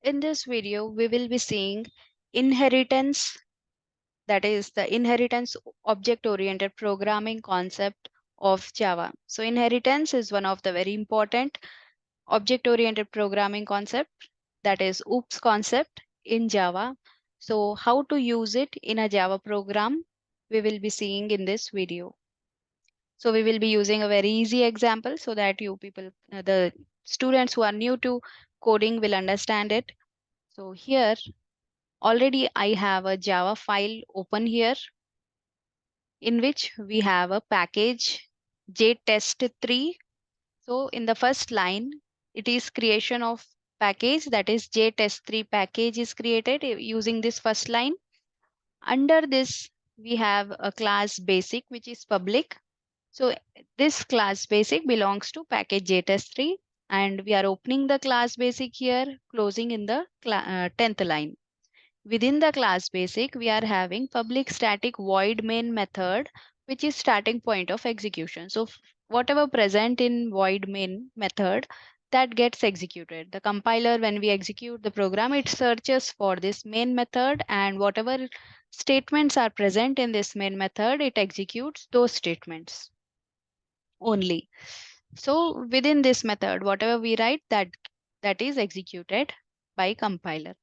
In this video, we will be seeing inheritance, that is the inheritance object-oriented programming concept of Java. So inheritance is one of the very important object-oriented programming concept, that is OOPS concept in Java. So how to use it in a Java program, we will be seeing in this video. So we will be using a very easy example so that you people, the students who are new to coding will understand it. So here already I have a Java file open here in which we have a package jtest3. So in the first line, it is creation of package, that is jtest3 package is created using this first line. Under this, we have a class basic, which is public. So this class basic belongs to package jtest3, and we are opening the class basic here, closing in the 10th line. Within the class basic, we are having public static void main method, which is starting point of execution. So whatever present in void main method, that gets executed. The compiler, when we execute the program, it searches for this main method, and whatever statements are present in this main method, it executes those statements only. So within this method, whatever we write, that is executed by compiler.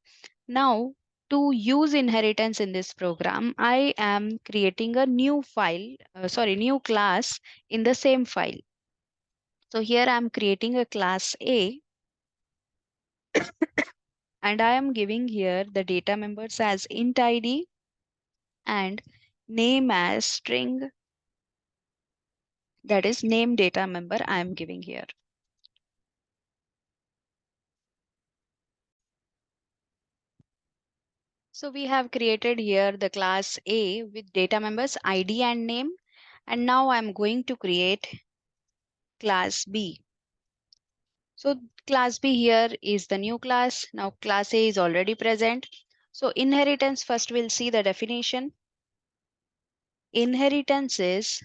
Now, to use inheritance in this program, I am creating a new new class in the same file. So here I am creating a class A, and I am giving here the data members as int id and name as string, that is name data member I am giving here. So we have created here the class A with data members id and name, and now I'm going to create class B. So class B here is the new class. Now class A is already present. So inheritance, first we'll see the definition. Inheritance is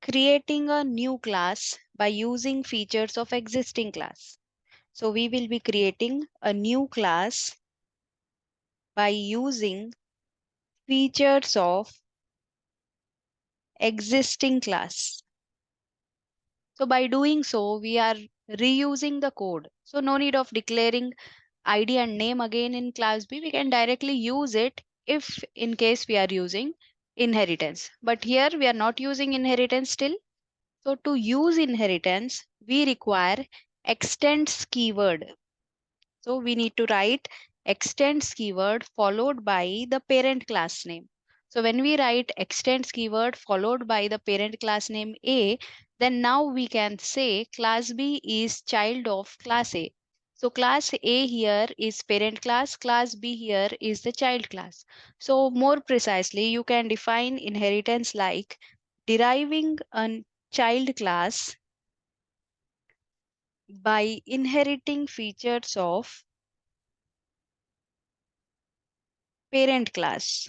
creating a new class by using features of existing class. So we will be creating a new class by using features of existing class. So by doing so, we are reusing the code. So no need of declaring ID and name again in class B. We can directly use it if in case we are using inheritance. But here we are not using inheritance still. So to use inheritance, we require extends keyword. So we need to write extends keyword followed by the parent class name. So when we write extends keyword followed by the parent class name A, then now we can say class B is child of class A. So class A here is parent class B here is the child class. So more precisely, you can define inheritance like deriving a child class by inheriting features of parent class.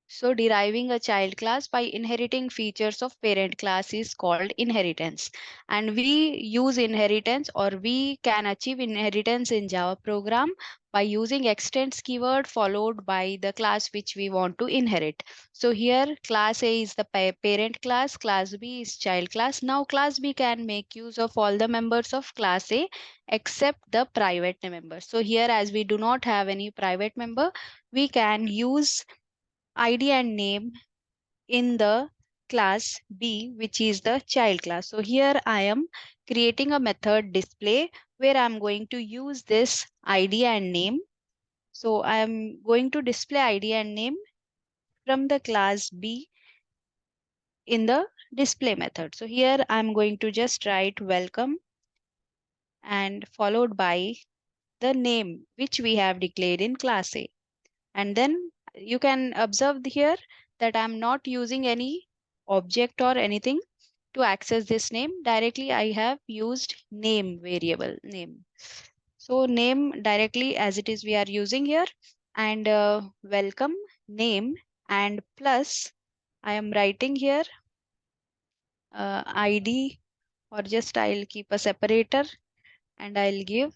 So deriving a child class by inheriting features of parent class is called inheritance. And we use inheritance, or we can achieve inheritance in Java program by using extends keyword followed by the class which we want to inherit. So here class A is the parent class B is child class. Now class B can make use of all the members of class A except the private member. So here, as we do not have any private member, we can use ID and name in the class B, which is the child class. So here I am creating a method display where I'm going to use this ID and name. So I am going to display ID and name from the class B in the display method. So here I'm going to just write welcome and followed by the name which we have declared in class A. And then you can observe here that I'm not using any object or anything to access this name. Directly I have used name variable name. So name directly as it is we are using here, and welcome name and plus I am writing here ID or just I'll keep a separator and I'll give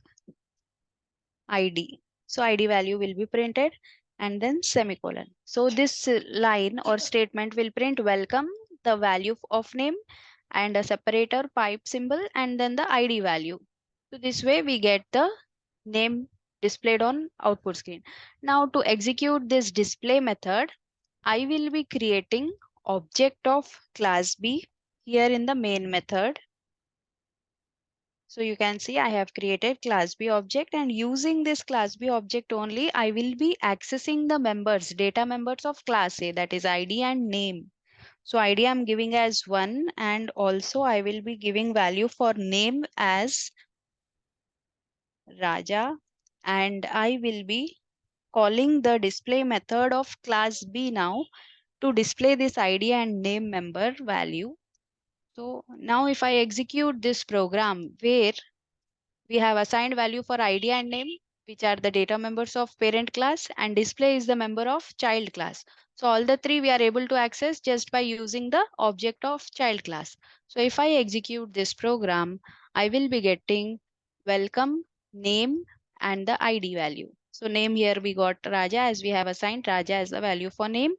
ID. So ID value will be printed and then semicolon. So this line or statement will print welcome, the value of name, and a separator pipe symbol, and then the ID value. So this way we get the name displayed on output screen. Now to execute this display method, I will be creating object of class B here in the main method. So you can see I have created class B object, and using this class B object only, I will be accessing the members, data members of class A, that is ID and name. So ID I'm giving as 1, and also I will be giving value for name as Raja, and I will be calling the display method of class B now to display this ID and name member value. So now if I execute this program where we have assigned value for ID and name, which are the data members of parent class, and display is the member of child class. So all the three we are able to access just by using the object of child class. So if I execute this program, I will be getting welcome, name, and the ID value. So name here we got Raja, as we have assigned Raja as the value for name.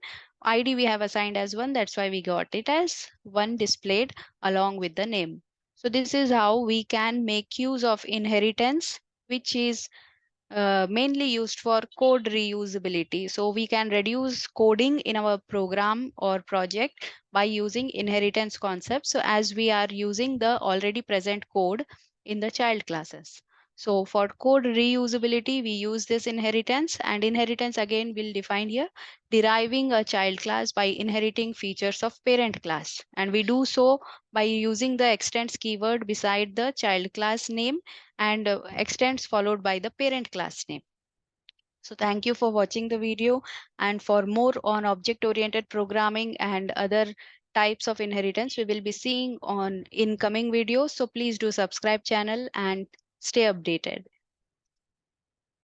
ID we have assigned as 1, that's why we got it as 1 displayed along with the name. So this is how we can make use of inheritance, which is mainly used for code reusability. So we can reduce coding in our program or project by using inheritance concept. So as we are using the already present code in the child classes. So for code reusability, we use this inheritance, and inheritance again will define here deriving a child class by inheriting features of parent class. And we do so by using the extends keyword beside the child class name, and extends followed by the parent class name. So thank you for watching the video, and for more on object oriented programming and other types of inheritance we will be seeing on in coming videos. So please do subscribe channel and stay updated.